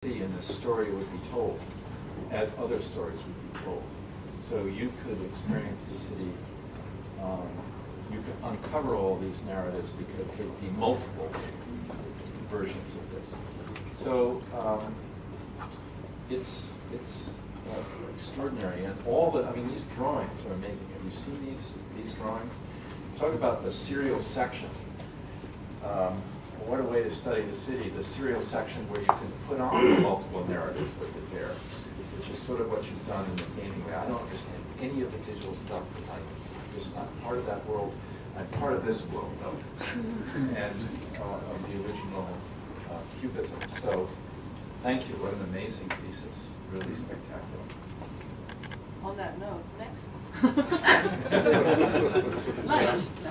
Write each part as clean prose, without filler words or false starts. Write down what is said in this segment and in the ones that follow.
and the story would be told as other stories would be told. So you could experience the city, you could uncover all these narratives because there would be multiple versions of this. So it's extraordinary, and these drawings are amazing. Have you seen these drawings? Talk about the serial section. What a way to study the city, the serial section where you can put on multiple narratives that are there, which is sort of what you've done in the gaming way. I don't understand any of the digital stuff because I'm just not part of that world. I'm part of this world, though, and of the original Cubism. So thank you. What an amazing thesis. Really spectacular. On that note, next. Lunch. No.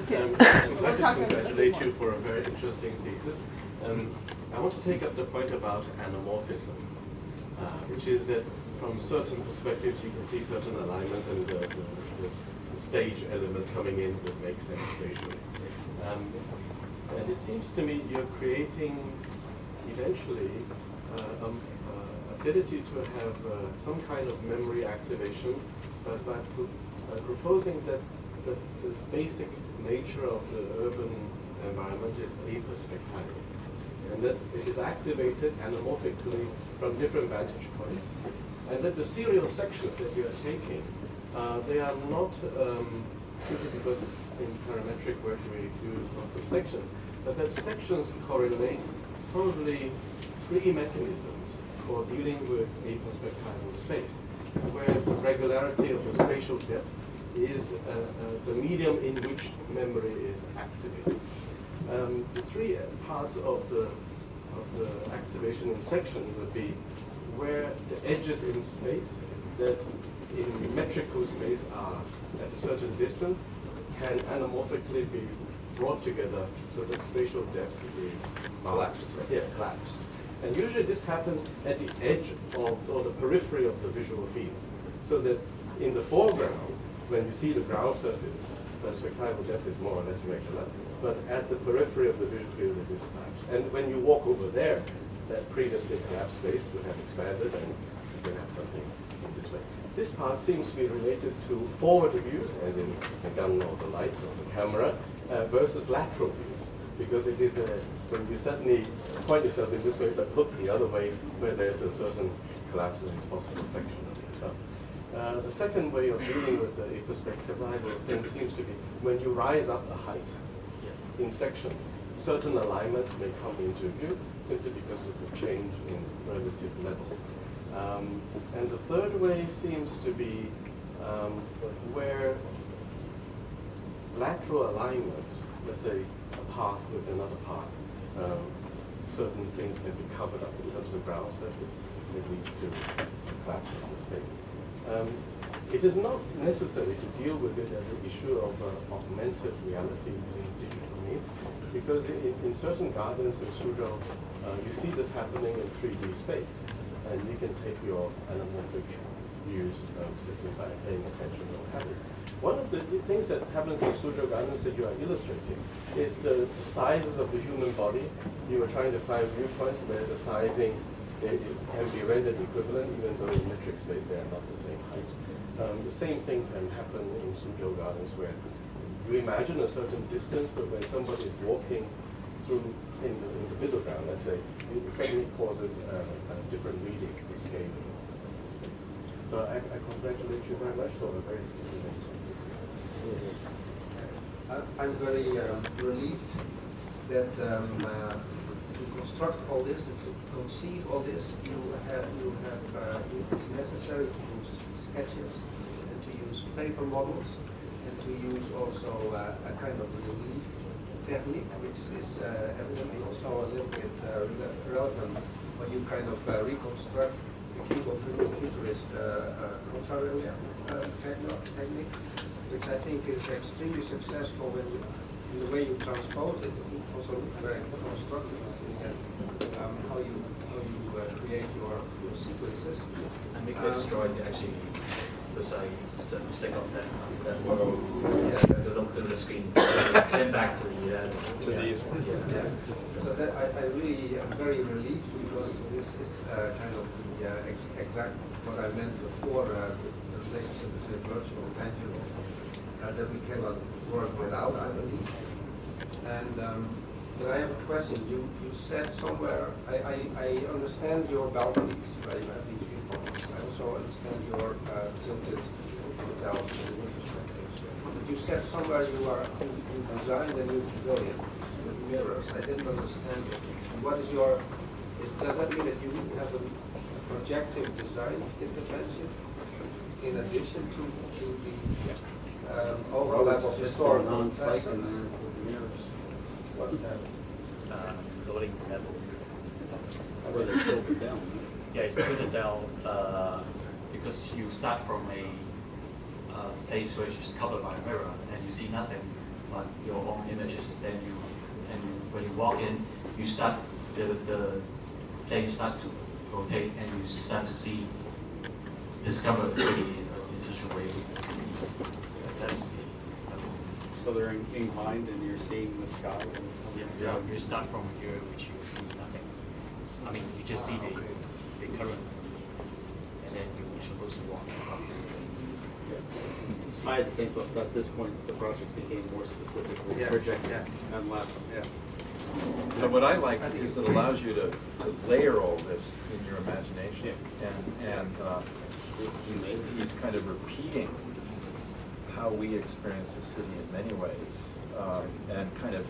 Congratulate you for a very interesting thesis. I want to take up the point about anamorphism, which is that from certain perspectives you can see certain alignments and the stage element coming in that makes sense spatially. And it seems to me you're creating eventually ability to have some kind of memory activation, but by proposing that the basic nature of the urban environment is aperspectival, and that it is activated anamorphically from different vantage points, and that the serial sections that you are taking, they are not simply because in parametric work we do lots of sections, but that sections correlate probably three mechanisms for dealing with aperspectival space, where the regularity of the spatial depth is the medium in which memory is activated. The three parts of the activation in sections would be where the edges in space that in metrical space are at a certain distance can anamorphically be brought together so that spatial depth is collapsed. Yeah, collapsed. And usually this happens at the edge of, or the periphery of the visual field. So that in the foreground, when you see the ground surface, perspectival depth is more or less regular, but at the periphery of the visual field it is collapsed. And when you walk over there, that previously collapsed space would have expanded and you can have something in this way. This part seems to be related to forward views, as in the gun or the light or the camera, versus lateral views, because it is when you suddenly point yourself in this way but look the other way where there's a certain collapse in this possible section of yourself. The second way of dealing with the aperspectival thing seems to be when you rise up a height in section, certain alignments may come into view simply because of the change in relative level. And the third way seems to be where lateral alignments, let's say a path with another path, certain things can be covered up in terms of the ground surface that leads to the collapse of the space. It is not necessary to deal with it as an issue of augmented reality using digital means, because in certain gardens in Suzhou, you see this happening in 3D space, and you can take your anamorphic views simply by paying attention to what happens. One of the things that happens in Suzhou Gardens that you are illustrating is the sizes of the human body. You are trying to find viewpoints where the sizing it can be rendered equivalent, even though in metric space they are not the same height. The same thing can happen in Suzhou Gardens, where you imagine a certain distance, but when somebody is walking through in the middle ground, let's say, it suddenly causes a different reading of the scale of the space. So I congratulate you very much for a very stimulating thesis. I'm very relieved that to construct all this and to conceive all this, it's necessary to use sketches and to use paper models and to use also a kind of relief technique, which is evidently also a little bit relevant when you kind of reconstruct the futurist contrarian technique, which I think is extremely successful in the way you transpose it. Also very constructive in how you create your sequences. I make this drawing actually because I'm sick of that world. Yeah, to look through the screen, then back to these ones. Yeah. So that I really am very relieved because this is kind of the exact what I meant before, the relationship between virtual and tangible, that we cannot work without, I believe. And but I have a question. You said somewhere, I understand your boundaries, right, at these viewpoints. I also understand your tilted hotels and your perspectives. But you said somewhere you designed a new pavilion with mirrors. I didn't understand it. What is your, does that mean that you have a projective design intervention in addition to the overlap of historical on-site assets? What's that? loading level. Where they filter down. Yeah, it's filtered down because you start from a place which is covered by a mirror and you see nothing but your own images. Then when you walk in, you start the place starts to rotate and you start to discover the city in such a way. That's So they're inclined and you're seeing the sky. yeah. You start from here, which you see nothing. I mean, you just see the current, and then you're supposed to walk up. I had the same thought. At this point, the project became more specifically Yeah, projected yeah. and less. Yeah. But what I like is it allows you to layer all this in your imagination, and he's kind of repeating how we experience the city in many ways, and kind of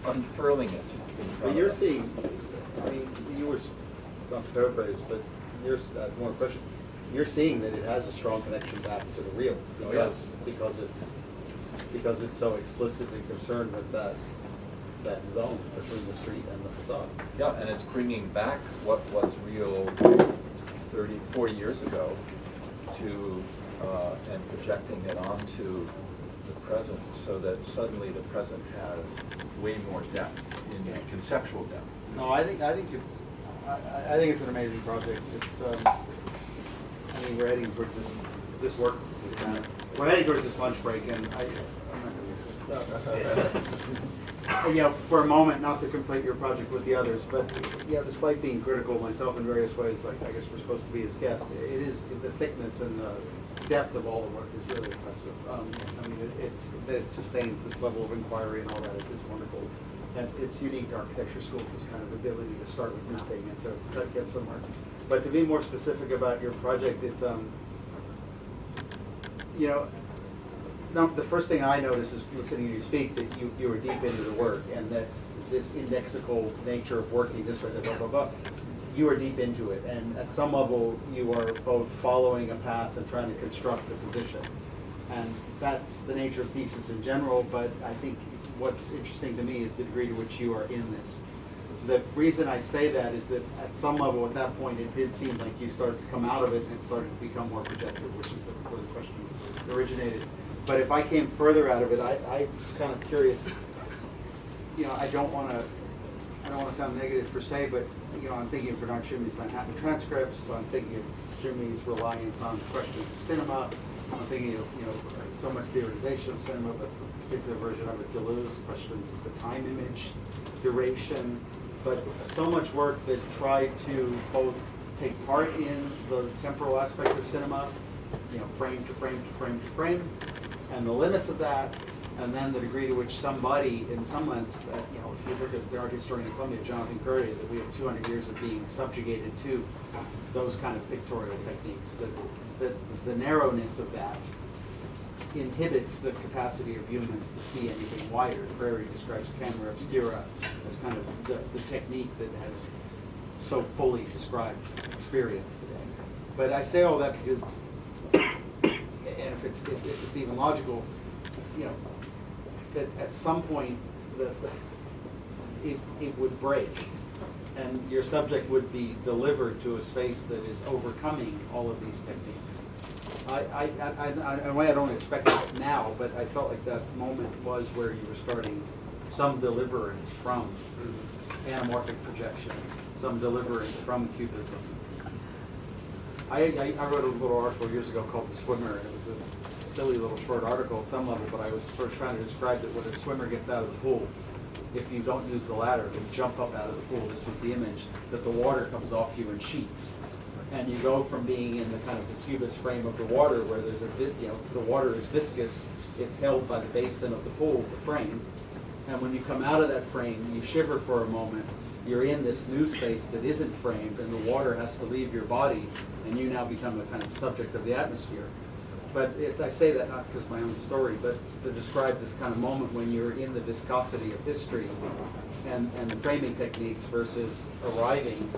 unfurling it. in front But of you're us. seeing, I mean, you were, not to paraphrase, but you're, more question, you're seeing that it has a strong connection back to the real. Oh, yeah. Because it's so explicitly concerned with that zone between the street and the facade. Yeah, and it's bringing back what was real 30, 40 years ago to, and projecting it onto the present so that suddenly the present has way more depth, in conceptual depth. No, I think it's an amazing project. It's I mean, we're heading towards this work. We're heading towards this lunch break, and I'm not going to use this. And, you know, for a moment, not to conflate your project with the others, but despite being critical myself in various ways, like I guess we're supposed to be as guests, it is the thickness and the depth of all the work is really impressive. I mean, it's that it sustains this level of inquiry and all that is wonderful. And it's unique to architecture schools, this kind of ability to start with nothing and to get somewhere. But to be more specific about your project, it's you know. Now, the first thing I noticed is listening to you speak that you were deep into the work and that this indexical nature of working this way, blah, blah, blah, you are deep into it. And at some level, you are both following a path and trying to construct a position. And that's the nature of thesis in general, but I think what's interesting to me is the degree to which you are in this. The reason I say that is that at some level at that point, it did seem like you started to come out of it and it started to become more projective, which is where the question originated. But if I came further out of it, I'm kind of curious. You know, I don't want to sound negative per se, but you know, I'm thinking of Bernard Shimney's Manhattan transcripts. So I'm thinking of Shimney's reliance on questions of cinema. I'm thinking of so much theorization of cinema, but a particular version of it, Deleuze, questions of the time image, duration, but so much work that tried to both take part in the temporal aspect of cinema, frame to frame to frame to frame, and the limits of that, and then the degree to which somebody, in some sense, if you look at the art historian at Columbia, Jonathan Curry, that we have 200 years of being subjugated to those kind of pictorial techniques, that the narrowness of that inhibits the capacity of humans to see anything wider. Curry describes camera obscura as kind of the technique that has so fully described experience today. But I say all that because, and if it's even logical, that at some point it would break, and your subject would be delivered to a space that is overcoming all of these techniques. In a way, I don't expect it now, but I felt like that moment was where you were starting some deliverance from anamorphic projection, some deliverance from cubism. I wrote a little article years ago called The Swimmer, and it was a silly little short article at some level, but I was first trying to describe it when a swimmer gets out of the pool. If you don't use the ladder, they jump up out of the pool. This was the image, that the water comes off you in sheets. And you go from being in the kind of the cubist frame of the water where there's the water is viscous, it's held by the basin of the pool, the frame. And when you come out of that frame, you shiver for a moment. You're in this new space that isn't framed, and the water has to leave your body, and you now become a kind of subject of the atmosphere. But I say that not because of my own story, but to describe this kind of moment when you're in the viscosity of history and the framing techniques versus arriving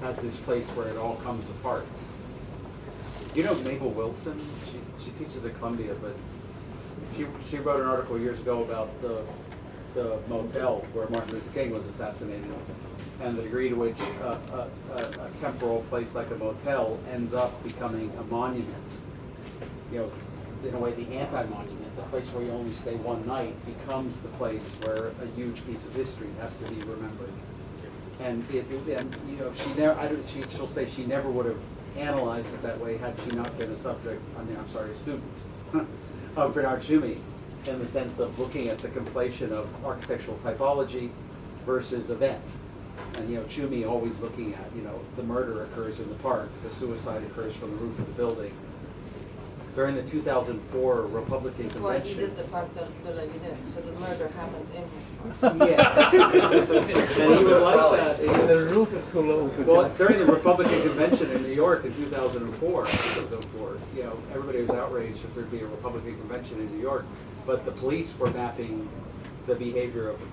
at this place where it all comes apart. You know Mabel Wilson? She teaches at Columbia, but she wrote an article years ago about the motel where Martin Luther King was assassinated, and the degree to which a temporal place like a motel ends up becoming a monument. You know, in a way, the anti-monument, the place where you only stay one night, becomes the place where a huge piece of history has to be remembered. And you know, she'll say she never would have analyzed it that way had she not been a subject. Students of Bernard Tschumi, in the sense of looking at the conflation of architectural typology versus event. And you know, Tschumi always looking at, you know, the murder occurs in the park, the suicide occurs from the roof of the building. During the 2004 Republican That's why convention. he did the Parc de la Villette, so the murder happens in his park. Yeah. And he was like that. The roof is too low. Well, during the Republican convention in New York in 2004, you know, everybody was outraged that there'd be a Republican convention in New York, but the police were mapping the behavior of the